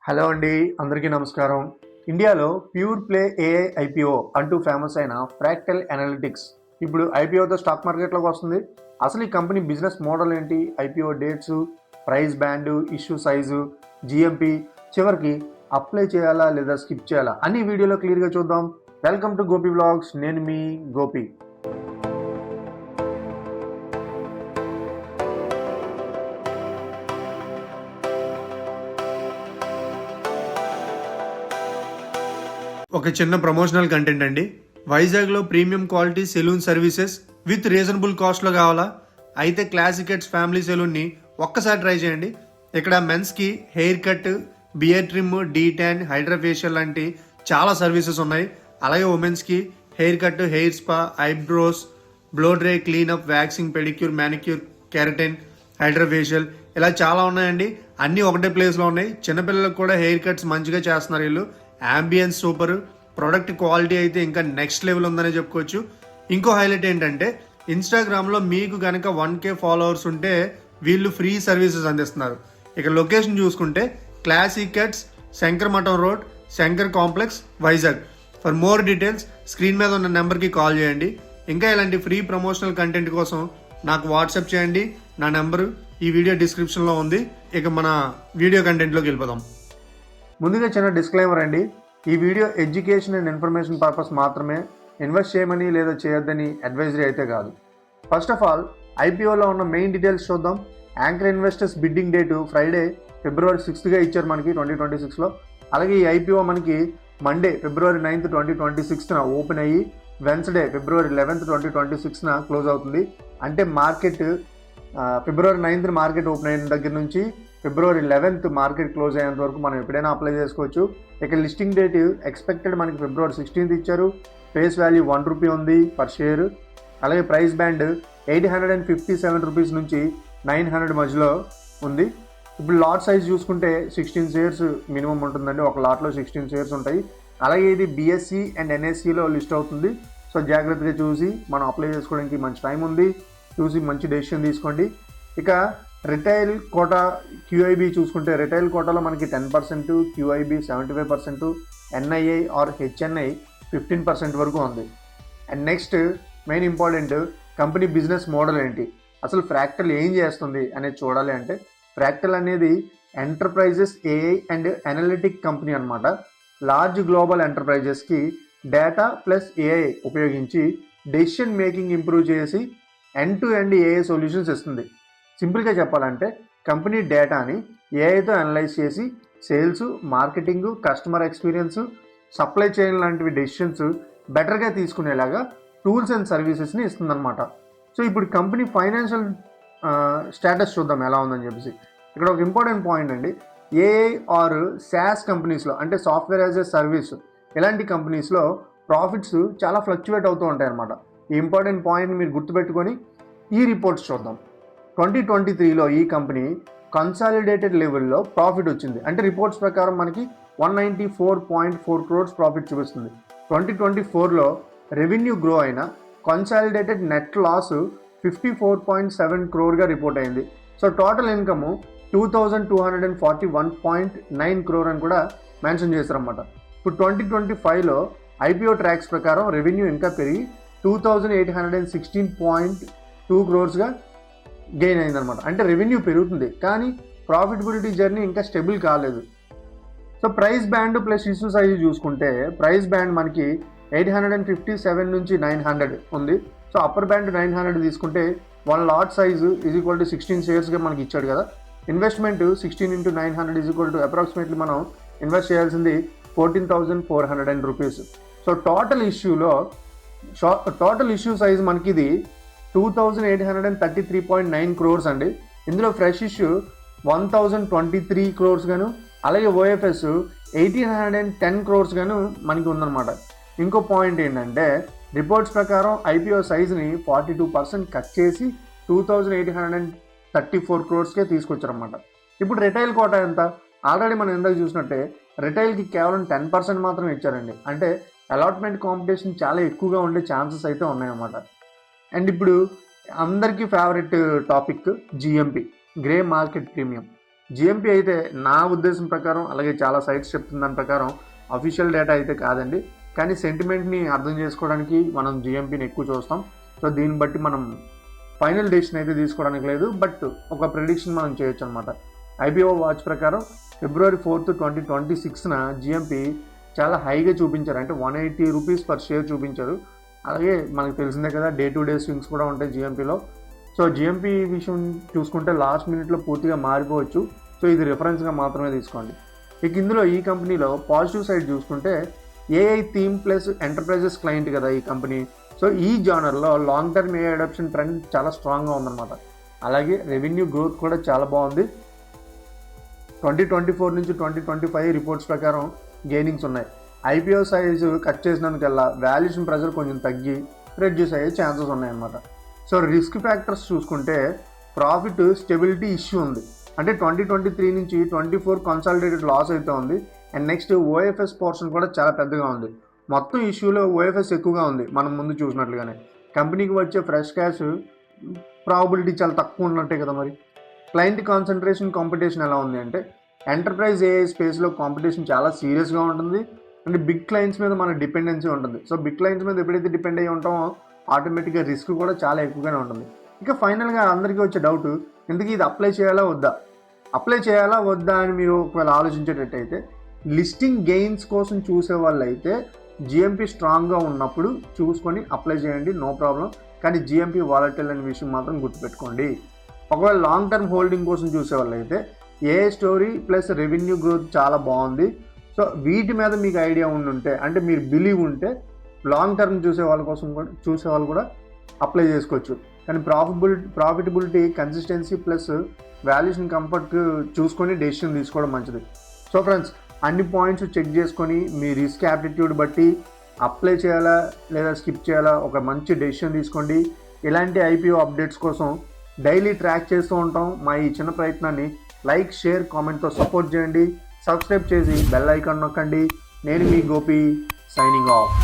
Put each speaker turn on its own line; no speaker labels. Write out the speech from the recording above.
Hello అండి, అందరికీ నమస్కారం. ఇండియాలో ప్యూర్ ప్లే ఏఐ ఐపీఓ అంటూ ఫేమస్ అయిన ఫ్రాక్టల్ అనలిటిక్స్ ఇప్పుడు ఐపీఓతో స్టాక్ మార్కెట్లోకి వస్తుంది. అసలు ఈ కంపెనీ బిజినెస్ మోడల్ ఏంటి, IPO dates, price band, issue size, GMP, చివరికి అప్లై చేయాలా లేదా స్కిప్ చేయాలా అన్ని వీడియోలో క్లియర్గా చూద్దాం. Welcome to Gopi vlogs. నేను మీ గోపి. ఒక చిన్న ప్రమోషనల్ కంటెంట్ అండి. వైజాగ్లో premium quality salon services with reasonable కాస్ట్లో కావాలా? అయితే క్లాసిక్ ఎడ్స్ ఫ్యామిలీ సెలూన్ని ఒక్కసారి ట్రై చేయండి. ఇక్కడ మెన్స్కి hair cut, beard trim, detan, hydrafacial లాంటి చాలా సర్వీసెస్ ఉన్నాయి. అలాగే ఉమెన్స్కి hair cut, hair spa, eyebrows, blow dry, cleanup, waxing, pedicure, manicure, keratin, hydrafacial ఇలా చాలా ఉన్నాయండి. అన్నీ ఒకటే ప్లేస్లో ఉన్నాయి. చిన్నపిల్లలకు కూడా హెయిర్ కట్స్ మంచిగా చేస్తున్నారు వీళ్ళు. అంబియన్స్ సూపర్, ప్రొడక్ట్ క్వాలిటీ అయితే ఇంకా నెక్స్ట్ లెవెల్ ఉందనే చెప్పుకోవచ్చు. ఇంకో హైలైట్ ఏంటంటే ఇన్స్టాగ్రామ్లో మీకు కనుక 1K ఫాలోవర్స్ ఉంటే వీళ్ళు ఫ్రీ సర్వీసెస్ అందిస్తున్నారు. ఇక లొకేషన్ చూసుకుంటే క్లాసిక్ ఎడ్స్, శంకర్ మఠం road, Shankar complex, Vizag. For more details screen మీద ఉన్న నెంబర్కి కాల్ చేయండి. ఇంకా ఇలాంటి ఫ్రీ ప్రమోషనల్ కంటెంట్ కోసం నాకు వాట్సాప్ చేయండి. నా నెంబరు ఈ వీడియో డిస్క్రిప్షన్లో ఉంది. ఇక మన వీడియో కంటెంట్లోకి వెళ్ళిపోదాం. ముందుగా చిన్న డిస్క్లైమర్ అండి. ఈ video education and information purpose మాత్రమే. ఇన్వెస్ట్ చేయమని లేదా చేయొద్దని అడ్వైజరీ అయితే కాదు. ఫస్ట్ ఆఫ్ ఆల్ ఐపీఓలో ఉన్న మెయిన్ డీటెయిల్స్ చూద్దాం. Anchor investors bidding date Friday February 6th ఇచ్చారు మనకి 2026లో. అలాగే ఈ ఐపీఓ మనకి మండే February 9th 2026 ఓపెన్ అయ్యి వెన్స్డే February 11th 2026 క్లోజ్ అవుతుంది. అంటే market February 9th market open అయిన దగ్గర నుంచి February 11th మార్కెట్ క్లోజ్ అయ్యేంత వరకు మనం ఎప్పుడైనా అప్లై చేసుకోవచ్చు. ఇక లిస్టింగ్ డేట్ ఎక్స్పెక్టెడ్ మనకి February 16th ఇచ్చారు. ఫేస్ వాల్యూ ₹1 ఉంది పర్ షేర్. అలాగే ప్రైస్ బ్యాండ్ 857 రూపీస్ నుంచి 900 మధ్యలో ఉంది. ఇప్పుడు లాట్ సైజ్ చూసుకుంటే 16 షేర్స్ మినిమం ఉంటుందండి. ఒక లాట్లో 16 షేర్స్ ఉంటాయి. అలాగే ఇది బిఎస్సి అండ్ ఎన్ఎస్సిలో లిస్ట్ అవుతుంది. సో జాగ్రత్తగా చూసి మనం అప్లై చేసుకోవడానికి మంచి టైం ఉంది. చూసి మంచి డెసిషన్ తీసుకోండి. ఇక రిటైల్ కోటా క్యూఐబి చూసుకుంటే రిటైల్ కోటాలో మనకి 10%, క్యూఐబి 75%, ఎన్ఐఐ ఆర్ హెచ్ఎన్ఐ 15% వరకు ఉంది. And next main important company business model ఏంటి, అసలు ఫ్రాక్టల్ ఏం చేస్తుంది అనేది చూడాలి. అంటే ఫ్రాక్టల్ అనేది enterprises AI and analytic company అనమాట. లార్జ్ గ్లోబల్ ఎంటర్ప్రైజెస్కి డేటా ప్లస్ ఏఐ ఉపయోగించి డెసిషన్ మేకింగ్ ఇంప్రూవ్ చేసి end to end AI solutions ఇస్తుంది. సింపుల్గా చెప్పాలంటే కంపెనీ డేటాని ఏఐతో అనలైజ్ చేసి sales, marketing, customer experience, supply chain లాంటివి డెసిషన్స్ బెటర్గా తీసుకునేలాగా టూల్స్ అండ్ సర్వీసెస్ని ఇస్తుందన్నమాట. సో ఇప్పుడు కంపెనీ ఫైనాన్షియల్ స్టేటస్ చూద్దాం ఎలా ఉందని చెప్పేసి. ఇక్కడ ఒక ఇంపార్టెంట్ పాయింట్ అండి. ఏఐ ఆర్ SaaS కంపెనీస్లో అంటే సాఫ్ట్వేర్ యాజ్ ఎ సర్వీస్ ఇలాంటి కంపెనీస్లో ప్రాఫిట్స్ చాలా ఫ్లక్చువేట్ అవుతూ ఉంటాయి అన్నమాట. ఈ ఇంపార్టెంట్ పాయింట్ మీరు గుర్తుపెట్టుకొని ఈ రిపోర్ట్స్ చూద్దాం. 2023లో ఈ కంపెనీ కన్సాలిడేటెడ్ లెవెల్లో ప్రాఫిట్ వచ్చింది. అంటే రిపోర్ట్స్ ప్రకారం మనకి 194.4 crores ప్రాఫిట్ చూపిస్తుంది. 2024లో రెవెన్యూ గ్రో అయిన consolidated net loss 54.7 crore report అయింది. సో టోటల్ ఇన్కమ్ 2241.9 crore అని కూడా మెన్షన్ చేశారన్నమాట. ఇప్పుడు 2025లో ఐపీఓ ట్రాక్స్ ప్రకారం రెవెన్యూ ఇంకా పెరిగి 2816.2 crores గెయిన్ అయిందనమాట. అంటే రెవెన్యూ పెరుగుతుంది కానీ ప్రాఫిటబిలిటీ జర్నీ ఇంకా స్టెబుల్ కాలేదు. So price band plus issue size చూసుకుంటే ప్రైస్ బ్యాండ్ మనకి 857 నుంచి 900 ఉంది. సో అప్పర్ బ్యాండ్ 900 తీసుకుంటే 1 లాట్ సైజు = 16 షేర్స్గా మనకి ఇచ్చాడు కదా. ఇన్వెస్ట్మెంట్ 16 into 900 అప్రాక్సిమేట్లీ మనం ఇన్వెస్ట్ చేయాల్సింది 14,400 rupees. So total issue size మనకి ఇది 2,833.9 crores అండి. ఇందులో ఫ్రెష్ ఇష్యూ 1,023 crores గాను, అలాగే ఓఎఫ్ఎస్ 1,810 crores గాను మనకి ఉందన్నమాట. ఇంకో పాయింట్ ఏంటంటే రిపోర్ట్స్ ప్రకారం ఐపీఓ సైజ్ని 42% కట్ చేసి 2,834 crores తీసుకొచ్చారన్నమాట. ఇప్పుడు రిటైల్ కోటా ఎంత? ఆల్రెడీ మనం ఇందాక చూసినట్టే రిటైల్కి కేవలం 10% మాత్రమే ఇచ్చారండి. అంటే అలాట్మెంట్ కాంపిటీషన్ చాలా ఎక్కువగా ఉండే ఛాన్సెస్ అయితే ఉన్నాయన్నమాట. అండ్ ఇప్పుడు అందరికీ favourite topic GMP, grey market premium. GMP అయితే నా ఉద్దేశం ప్రకారం, అలాగే చాలా సైట్స్ చెప్తున్న దాని ప్రకారం అఫీషియల్ డేటా అయితే కాదండి. కానీ సెంటిమెంట్ని అర్థం చేసుకోవడానికి మనం జిఎంపీని ఎక్కువ చూస్తాం. సో దీన్ని బట్టి మనం ఫైనల్ డెసిషన్ అయితే తీసుకోవడానికి లేదు, బట్ ఒక ప్రెడిక్షన్ మనం చేయొచ్చు అనమాట. ఐపీఓ వాచ్ ప్రకారం February 4th, 2026న జిఎంపీ చాలా హైగా చూపించారు. అంటే 180 రూపీస్ పర్ షేర్ చూపించారు. అలాగే మనకు తెలిసిందే కదా, డే టు డే స్వింగ్స్ కూడా ఉంటాయి జిఎంపీలో. సో జిఎంపీ విషయం చూసుకుంటే లాస్ట్ మినిట్లో పూర్తిగా మారిపోవచ్చు. సో ఇది రిఫరెన్స్గా మాత్రమే తీసుకోండి. ఇక ఇందులో ఈ కంపెనీలో పాజిటివ్ సైడ్ చూసుకుంటే AI theme plus enterprises client కదా ఈ కంపెనీ. సో ఈ జానర్లో long term AI adoption trend చాలా స్ట్రాంగ్గా ఉందన్నమాట. అలాగే రెవెన్యూ గ్రోత్ కూడా చాలా బాగుంది. 2024 నుంచి 2025 రిపోర్ట్స్ ప్రకారం గెయినింగ్స్ ఉన్నాయి. ఐపీఓ సైజు కట్ చేసినందుకల్లా వాల్యుయేషన్ ప్రెజర్ కొంచెం తగ్గి రెడ్యూస్ అయ్యే ఛాన్సెస్ ఉన్నాయన్నమాట. సో రిస్క్ ఫ్యాక్టర్స్ చూసుకుంటే ప్రాఫిట్ స్టెబిలిటీ ఇష్యూ ఉంది. అంటే 2023 నుంచి 24 కన్సాలిడేటెడ్ లాస్ అయితే ఉంది. అండ్ నెక్స్ట్ ఓఎఫ్ఎస్ పోర్షన్ కూడా చాలా పెద్దగా ఉంది. మొత్తం ఇష్యూలో ఓఎఫ్ఎస్ ఎక్కువగా ఉంది మనం ముందు చూసినట్లుగానే. కంపెనీకి వచ్చే ఫ్రెష్ క్యాష్ ప్రాబిలిటీ చాలా తక్కువ ఉన్నట్టే కదా మరి. క్లయింట్ కాన్సన్ట్రేషన్ కాంపిటీషన్ ఎలా ఉంది అంటే ఎంటర్ప్రైజ్ ఏఐ స్పేస్లో కాంపిటీషన్ చాలా సీరియస్గా ఉంటుంది. అంటే బిగ్ క్లయింట్స్ మీద మన డిపెండెన్సీ ఉంటుంది. సో బిగ్ క్లయింట్స్ మీద ఎప్పుడైతే డిపెండ్ అయ్యి ఉంటామో ఆటోమేటిక్గా రిస్క్ కూడా చాలా ఎక్కువగానే ఉంటుంది. ఇక ఫైనల్గా అందరికీ వచ్చే డౌట్, ఇంతకీ ఇది అప్లై చేయాలా వద్దా అని మీరు ఒకవేళ ఆలోచించేటట్టయితే లిస్టింగ్ గెయిన్స్ కోసం చూసే వాళ్ళు అయితే జిఎంపీ స్ట్రాంగ్గా ఉన్నప్పుడు చూసుకొని అప్లై చేయండి, నో ప్రాబ్లం. కానీ జిఎంపీ వాలటైల్ అనే విషయం మాత్రం గుర్తుపెట్టుకోండి. ఒకవేళ లాంగ్ టర్మ్ హోల్డింగ్ కోసం చూసేవాళ్ళు అయితే AI story plus revenue growth చాలా బాగుంది. సో వీటి మీద మీకు ఐడియా ఉండుంటే, అంటే మీరు బిలీవ్ ఉంటే లాంగ్ టర్మ్ చూసేవాళ్ళు కూడా అప్లై చేసుకోవచ్చు. కానీ profitability consistency plus valuation comfort చూసుకొని డెసిషన్ తీసుకోవడం మంచిది. సో ఫ్రెండ్స్, అన్ని పాయింట్స్ చెక్ చేసుకొని మీ రిస్క్ యాప్టిట్యూడ్ బట్టి అప్లై చేయాలా లేదా స్కిప్ చేయాలా ఒక మంచి డెసిషన్ తీసుకోండి. ఇలాంటి ఐపీఓ అప్డేట్స్ కోసం డైలీ ట్రాక్ చేస్తూ ఉంటాం. మా ఈ చిన్న ప్రయత్నాన్ని లైక్, షేర్, కామెంట్తో సపోర్ట్ చేయండి. సబ్స్క్రైబ్ చేసి బెల్ ఐకాన్ నొక్కండి. నేను మీ గోపి, సైనింగ్ ఆఫ్.